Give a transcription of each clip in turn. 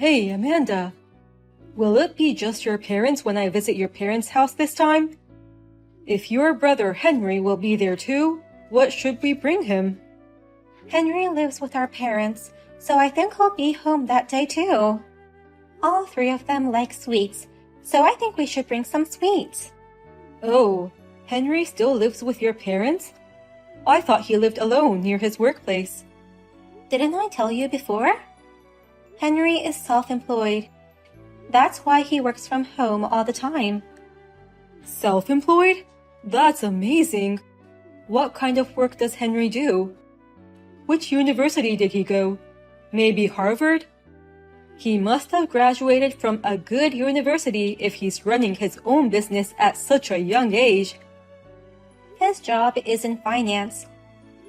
Hey, Amanda. Will it be just your parents when I visit your parents' house this time? If your brother Henry will be there too, what should we bring him? Henry lives with our parents, so I think he'll be home that day too. All three of them like sweets, so I think we should bring some sweets. Oh, Henry still lives with your parents? I thought he lived alone near his workplace. Didn't I tell you before? Henry is self-employed. That's why he works from home all the time. Self-employed? That's amazing. What kind of work does Henry do? Which university did he go? Maybe Harvard? He must have graduated from a good university if he's running his own business at such a young age. His job is in finance,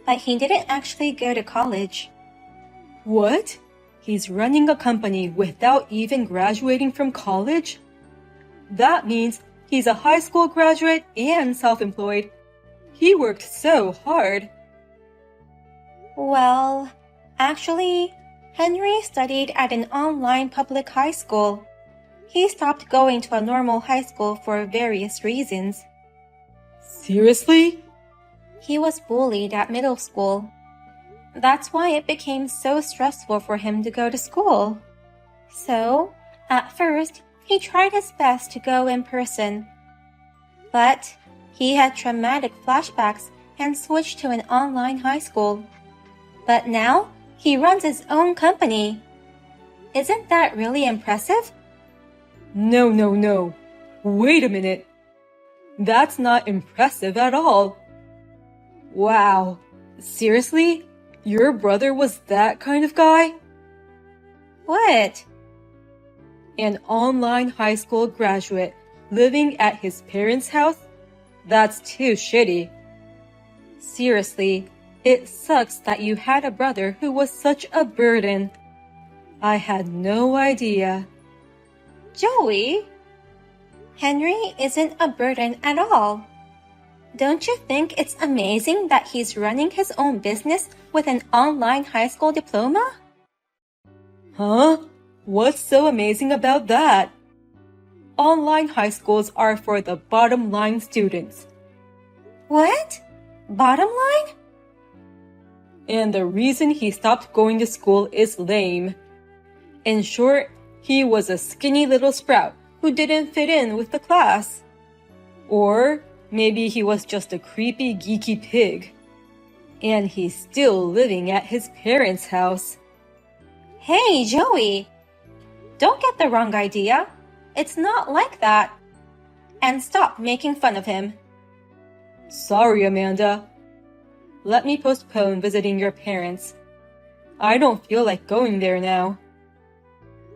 but he didn't actually go to college. What? He's running a company without even graduating from college? That means he's a high school graduate and self-employed. He worked so hard. Well, actually, Henry studied at an online public high school. He stopped going to a normal high school for various reasons. Seriously? He was bullied at middle school. That's why it became so stressful for him to go to school. So, at first, he tried his best to go in person. But he had traumatic flashbacks and switched to an online high school. But now, he runs his own company. Isn't that really impressive? No. Wait a minute. That's not impressive at all. Wow. Seriously? Your brother was that kind of guy? What? An online high school graduate living at his parents' house? That's too shitty. Seriously, it sucks that you had a brother who was such a burden. I had no idea. Joey, Henry isn't a burden at all. Don't you think it's amazing that he's running his own business with an online high school diploma? Huh? What's so amazing about that? Online high schools are for the bottom line students. What? Bottom line? And the reason he stopped going to school is lame. In short, he was a skinny little sprout who didn't fit in with the class. Or maybe he was just a creepy, geeky pig. And he's still living at his parents' house. Hey, Joey! Don't get the wrong idea. It's not like that. And stop making fun of him. Sorry, Amanda. Let me postpone visiting your parents. I don't feel like going there now.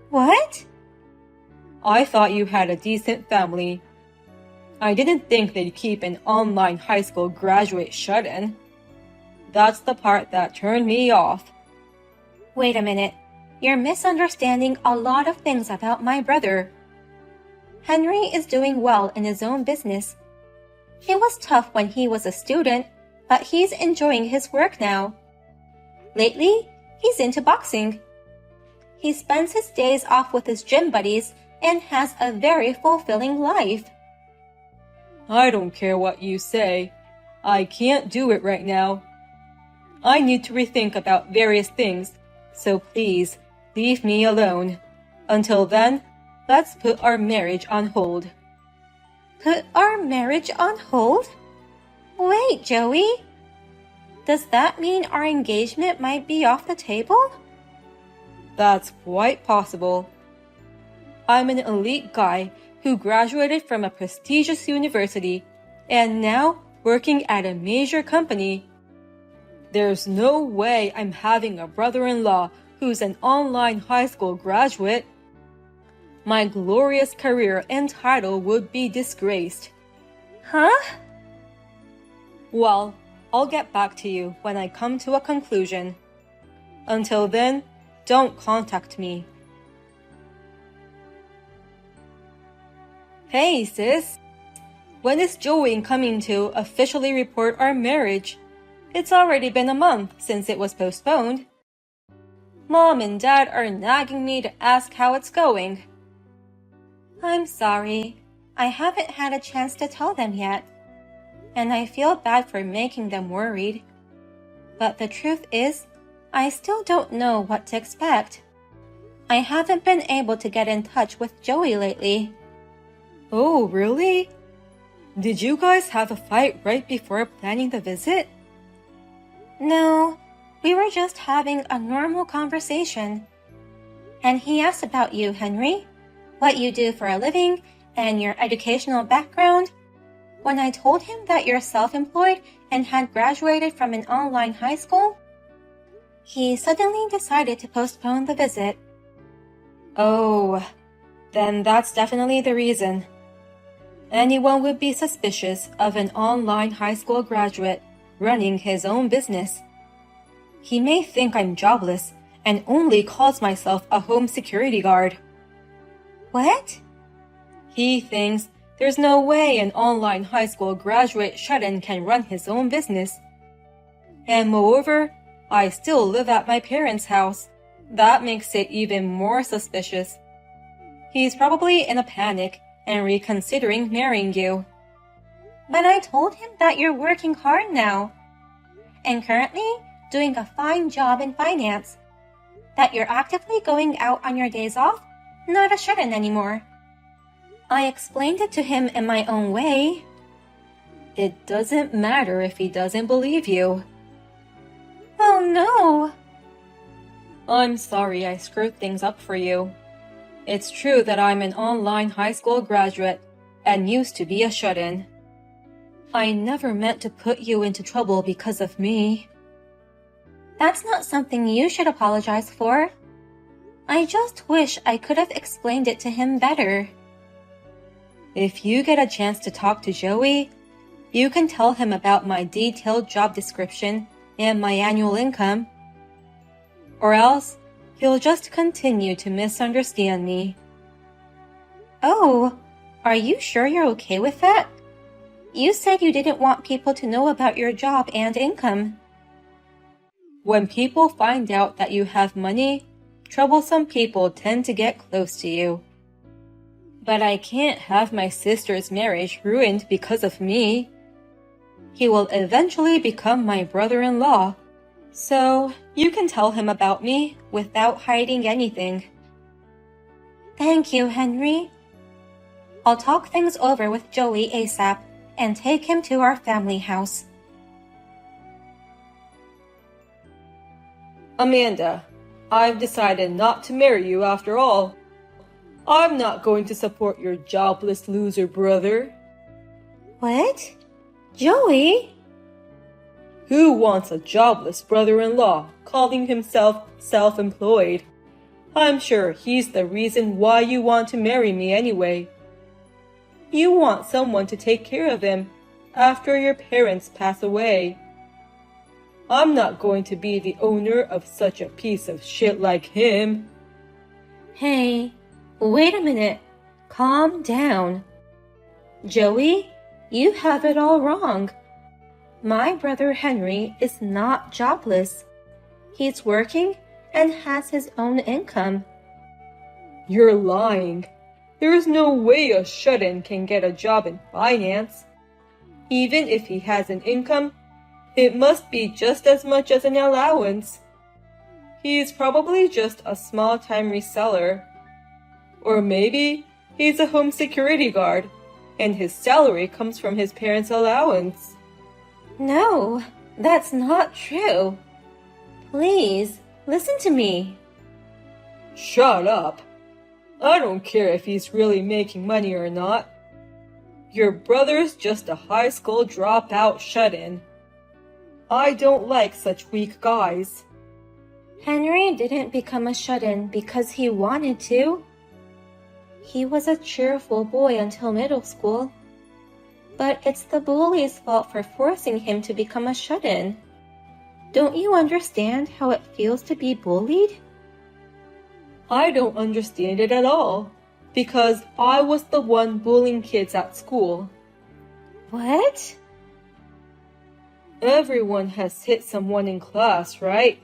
What? I thought you had a decent family. I didn't think they'd keep an online high school graduate shut in. That's the part that turned me off. Wait a minute. You're misunderstanding a lot of things about my brother. Henry is doing well in his own business. It was tough when he was a student, but he's enjoying his work now. Lately, he's into boxing. He spends his days off with his gym buddies and has a very fulfilling life. I don't care what you say. I can't do it right now. I need to rethink about various things, so please, leave me alone. Until then, let's put our marriage on hold. Put our marriage on hold? Wait, Joey. Does that mean our engagement might be off the table? That's quite possible. I'm an elite guy who graduated from a prestigious university and now working at a major company. There's no way I'm having a brother-in-law who's an online high school graduate. My glorious career and title would be disgraced. Huh? Well, I'll get back to you when I come to a conclusion. Until then, don't contact me. Hey, sis. When is Joey coming to officially report our marriage? It's already been a month since it was postponed. Mom and Dad are nagging me to ask how it's going. I'm sorry. I haven't had a chance to tell them yet, and I feel bad for making them worried. But the truth is, I still don't know what to expect. I haven't been able to get in touch with Joey lately. Oh, really? Did you guys have a fight right before planning the visit? No, we were just having a normal conversation. And he asked about you, Henry, what you do for a living, and your educational background. When I told him that you're self-employed and had graduated from an online high school, he suddenly decided to postpone the visit. Oh, then that's definitely the reason. Anyone would be suspicious of an online high school graduate running his own business. He may think I'm jobless and only calls myself a home security guard. What? He thinks there's no way an online high school graduate shut-in can run his own business. And moreover, I still live at my parents' house. That makes it even more suspicious. He's probably in a panic and reconsidering marrying you. But I told him that you're working hard now, and currently doing a fine job in finance, that you're actively going out on your days off, not a shut-in anymore. I explained it to him in my own way. It doesn't matter if he doesn't believe you. Oh no! I'm sorry I screwed things up for you. It's true that I'm an online high school graduate and used to be a shut-in. I never meant to put you into trouble because of me. That's not something you should apologize for. I just wish I could have explained it to him better. If you get a chance to talk to Joey, you can tell him about my detailed job description and my annual income. Or else, he'll just continue to misunderstand me. Oh, are you sure you're okay with that? You said you didn't want people to know about your job and income. When people find out that you have money, troublesome people tend to get close to you. But I can't have my sister's marriage ruined because of me. He will eventually become my brother-in-law. So, you can tell him about me without hiding anything. Thank you, Henry. I'll talk things over with Joey ASAP and take him to our family house. Amanda, I've decided not to marry you after all. I'm not going to support your jobless loser brother. What? Joey? Who wants a jobless brother-in-law calling himself self-employed? I'm sure he's the reason why you want to marry me anyway. You want someone to take care of him after your parents pass away. I'm not going to be the owner of such a piece of shit like him. Hey, wait a minute. Calm down. Joey, you have it all wrong. My brother Henry is not jobless. He's working and has his own income. You're lying. There is no way a shut-in can get a job in finance. Even if he has an income, it must be just as much as an allowance. He's probably just a small-time reseller. Or maybe he's a home security guard, and his salary comes from his parents' allowance. No, that's not true. Please, listen to me. Shut up. I don't care if he's really making money or not. Your brother's just a high school dropout shut-in. I don't like such weak guys. Henry didn't become a shut-in because he wanted to. He was a cheerful boy until middle school. But it's the bully's fault for forcing him to become a shut-in. Don't you understand how it feels to be bullied? I don't understand it at all, because I was the one bullying kids at school. What? Everyone has hit someone in class, right?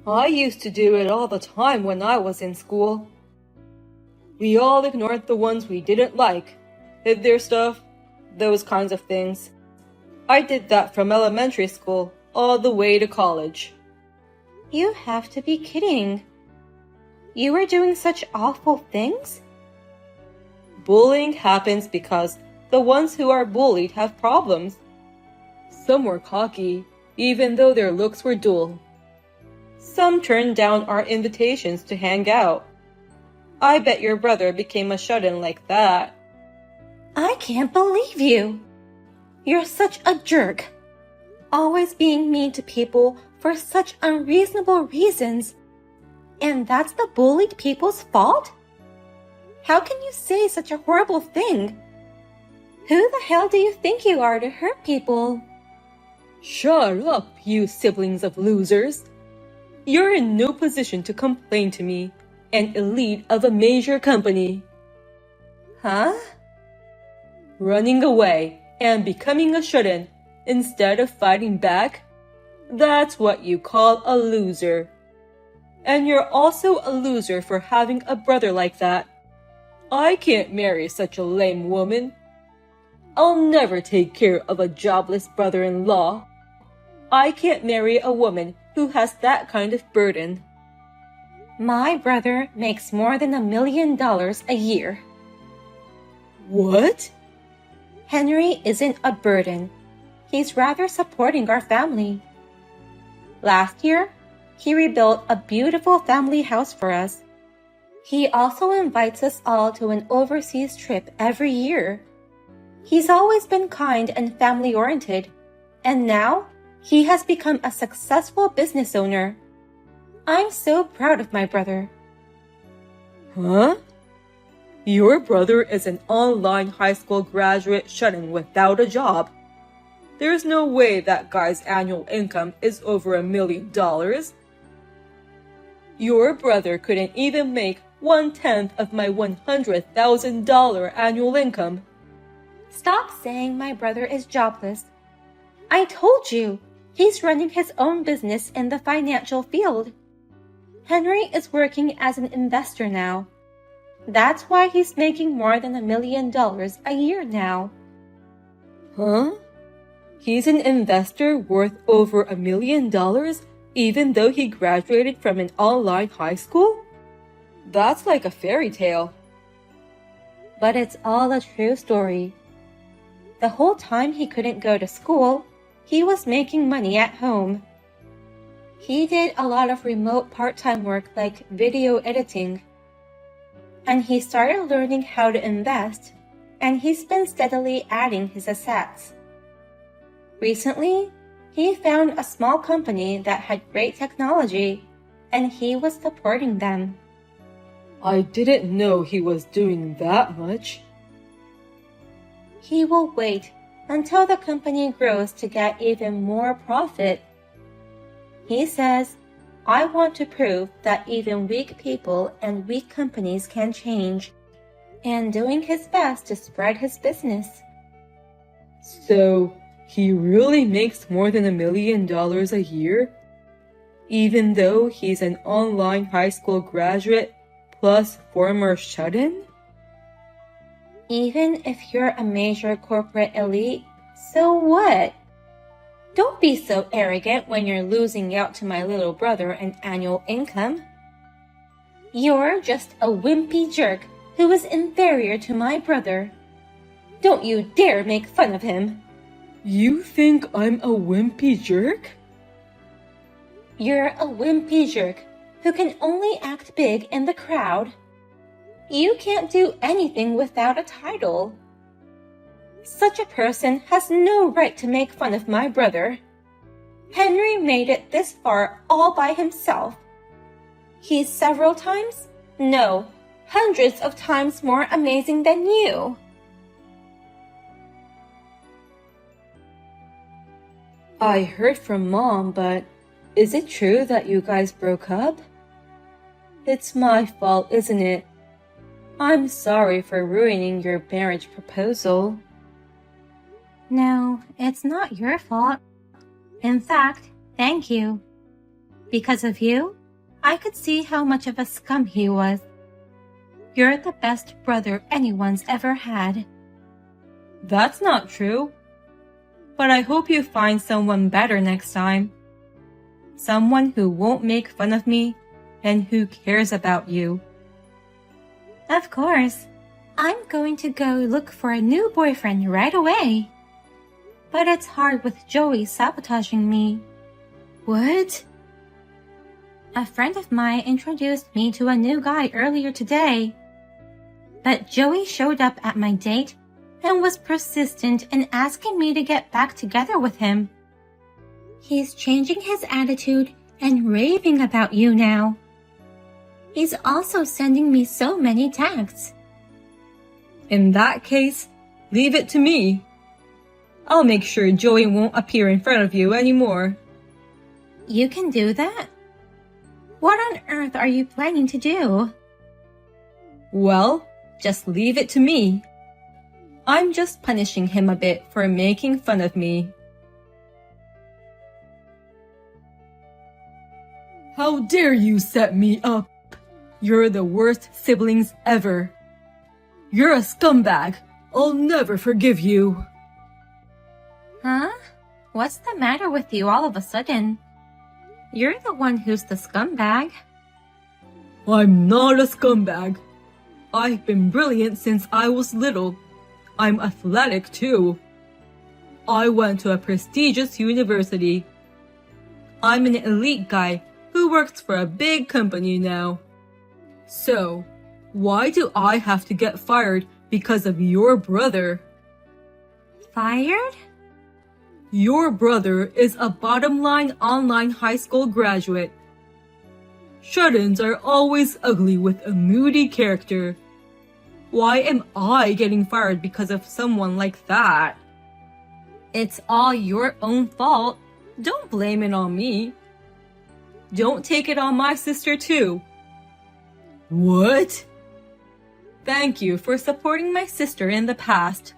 I used to do it all the time when I was in school. We all ignored the ones we didn't like, hid their stuff, those kinds of things. I did that from elementary school all the way to college. You have to be kidding. You were doing such awful things? Bullying happens because the ones who are bullied have problems. Some were cocky, even though their looks were dull. Some turned down our invitations to hang out. I bet your brother became a shut-in like that. I can't believe you. You're such a jerk. Always being mean to people for such unreasonable reasons. And that's the bullied people's fault? How can you say such a horrible thing? Who the hell do you think you are to hurt people? Shut up, you siblings of losers. You're in no position to complain to me, an elite of a major company. Huh? Running away and becoming a shut-in instead of fighting back? That's what you call a loser. And you're also a loser for having a brother like that. I can't marry such a lame woman. I'll never take care of a jobless brother-in-law. I can't marry a woman who has that kind of burden. My brother makes more than $1 million a year. What? Henry isn't a burden. He's rather supporting our family. Last year, he rebuilt a beautiful family house for us. He also invites us all to an overseas trip every year. He's always been kind and family-oriented, and now he has become a successful business owner. I'm so proud of my brother. Huh? Your brother is an online high school graduate shut-in without a job. There's no way that guy's annual income is over $1 million. Your brother couldn't even make 1/10 of my $100,000 annual income. Stop saying my brother is jobless. I told you, he's running his own business in the financial field. Henry is working as an investor now. That's why he's making more than $1 million a year now. Huh? He's an investor worth over $1 million even though he graduated from an online high school? That's like a fairy tale. But it's all a true story. The whole time he couldn't go to school, he was making money at home. He did a lot of remote part-time work like video editing. And he started learning how to invest, and he's been steadily adding his assets. Recently, he found a small company that had great technology, and he was supporting them. I didn't know he was doing that much. He will wait until the company grows to get even more profit. He says, I want to prove that even weak people and weak companies can change, and doing his best to spread his business. So, he really makes more than $1 million a year? Even though he's an online high school graduate plus former shut-in? Even if you're a major corporate elite, so what? Don't be so arrogant when you're losing out to my little brother an annual income. You're just a wimpy jerk who is inferior to my brother. Don't you dare make fun of him. You think I'm a wimpy jerk? You're a wimpy jerk who can only act big in the crowd. You can't do anything without a title. Such a person has no right to make fun of my brother. Henry made it this far all by himself. He's several times, no, hundreds of times more amazing than you. I heard from Mom, but is it true that you guys broke up? It's my fault, isn't it? I'm sorry for ruining your marriage proposal. No, it's not your fault. In fact, thank you. Because of you, I could see how much of a scum he was. You're the best brother anyone's ever had. That's not true. But I hope you find someone better next time. Someone who won't make fun of me and who cares about you. Of course. I'm going to go look for a new boyfriend right away. But it's hard with Joey sabotaging me. What? A friend of mine introduced me to a new guy earlier today. But Joey showed up at my date and was persistent in asking me to get back together with him. He's changing his attitude and raving about you now. He's also sending me so many texts. In that case, leave it to me. I'll make sure Joey won't appear in front of you anymore. You can do that? What on earth are you planning to do? Well, just leave it to me. I'm just punishing him a bit for making fun of me. How dare you set me up? You're the worst siblings ever. You're a scumbag. I'll never forgive you. Huh? What's the matter with you all of a sudden? You're the one who's the scumbag. I'm not a scumbag. I've been brilliant since I was little. I'm athletic too. I went to a prestigious university. I'm an elite guy who works for a big company now. So, why do I have to get fired because of your brother? Fired? Your brother is a bottom-line online high school graduate. Shut-ins are always ugly with a moody character. Why am I getting fired because of someone like that? It's all your own fault. Don't blame it on me. Don't take it on my sister too. What? Thank you for supporting my sister in the past.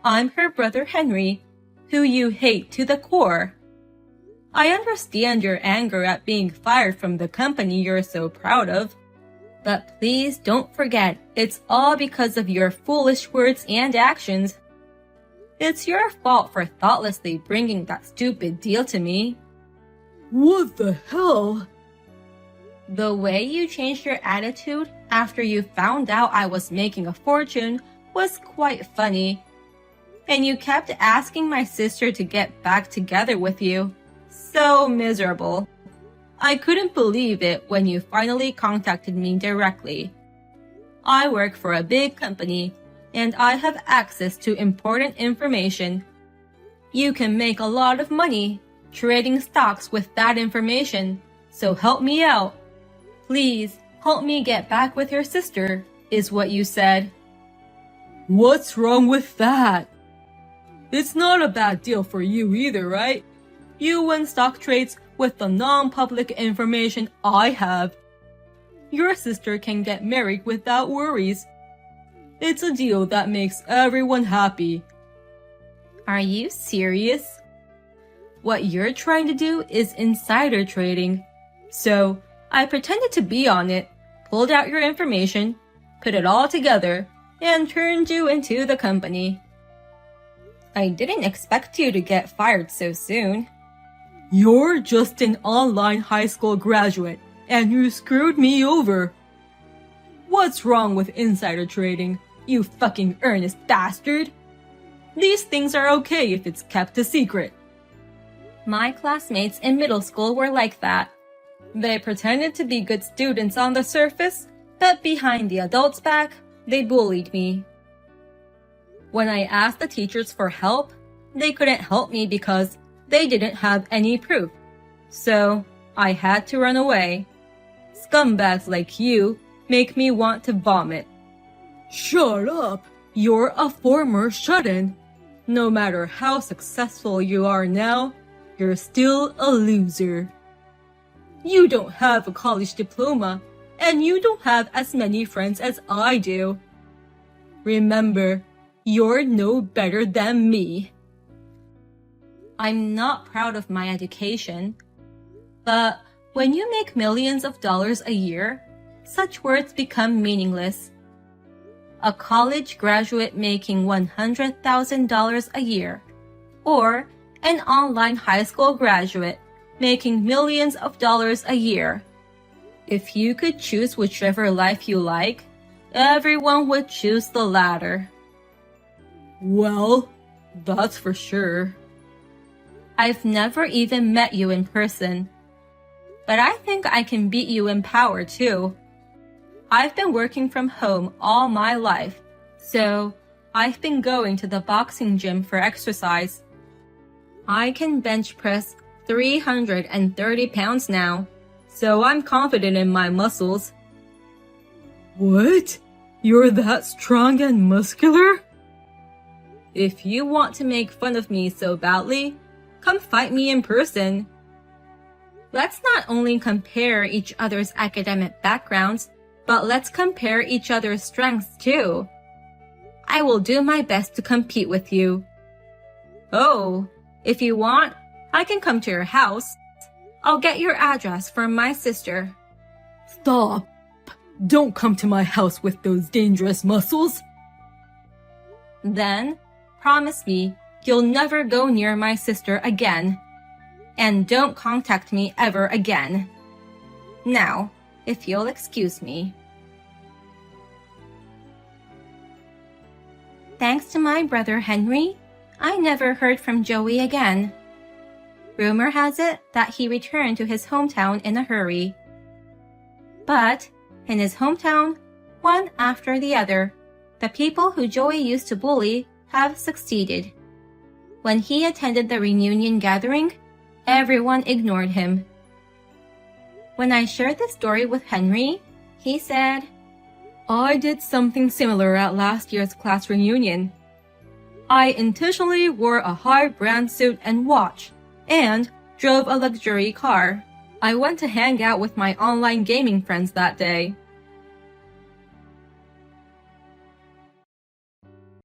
I'm her brother Henry, who you hate to the core. I understand your anger at being fired from the company you're so proud of. But please don't forget, it's all because of your foolish words and actions. It's your fault for thoughtlessly bringing that stupid deal to me. What the hell? The way you changed your attitude after you found out I was making a fortune was quite funny. And you kept asking my sister to get back together with you. So miserable. I couldn't believe it when you finally contacted me directly. I work for a big company, and I have access to important information. You can make a lot of money trading stocks with that information, so help me out. Please, help me get back with your sister, is what you said. What's wrong with that? It's not a bad deal for you either, right? You win stock trades with the non-public information I have. Your sister can get married without worries. It's a deal that makes everyone happy. Are you serious? What you're trying to do is insider trading. So, I pretended to be on it, pulled out your information, put it all together, and turned you into the company. I didn't expect you to get fired so soon. You're just an online high school graduate, and you screwed me over. What's wrong with insider trading, you fucking earnest bastard? These things are okay if it's kept a secret. My classmates in middle school were like that. They pretended to be good students on the surface, but behind the adults' back, they bullied me. When I asked the teachers for help, they couldn't help me because they didn't have any proof. So, I had to run away. Scumbags like you make me want to vomit. Shut up! You're a former shut-in. No matter how successful you are now, you're still a loser. You don't have a college diploma, and you don't have as many friends as I do. Remember, you're no better than me. I'm not proud of my education, but When you make millions of dollars a year, such words become meaningless. A college graduate making $100,000 a year, or an online high school graduate making millions of dollars a year. If you could choose whichever life you like, everyone would choose the latter. Well, that's for sure. I've never even met you in person, but I think I can beat you in power too. I've been working from home all my life, so I've been going to the boxing gym for exercise. I can bench press 330 pounds now, so I'm confident in my muscles. What? You're that strong and muscular? If you want to make fun of me so badly, come fight me in person. Let's not only compare each other's academic backgrounds, but let's compare each other's strengths too. I will do my best to compete with you. Oh, if you want, I can come to your house. I'll get your address from my sister. Stop! Don't come to my house with those dangerous muscles. Then, promise me you'll never go near my sister again. And don't contact me ever again. Now, if you'll excuse me. Thanks to my brother Henry, I never heard from Joey again. Rumor has it that he returned to his hometown in a hurry. But, in his hometown, one after the other, the people who Joey used to bully have succeeded. When he attended the reunion gathering, everyone ignored him. When I shared this story with Henry, he said, I did something similar at last year's class reunion. I intentionally wore a high-brand suit and watch, and drove a luxury car. I went to hang out with my online gaming friends that day.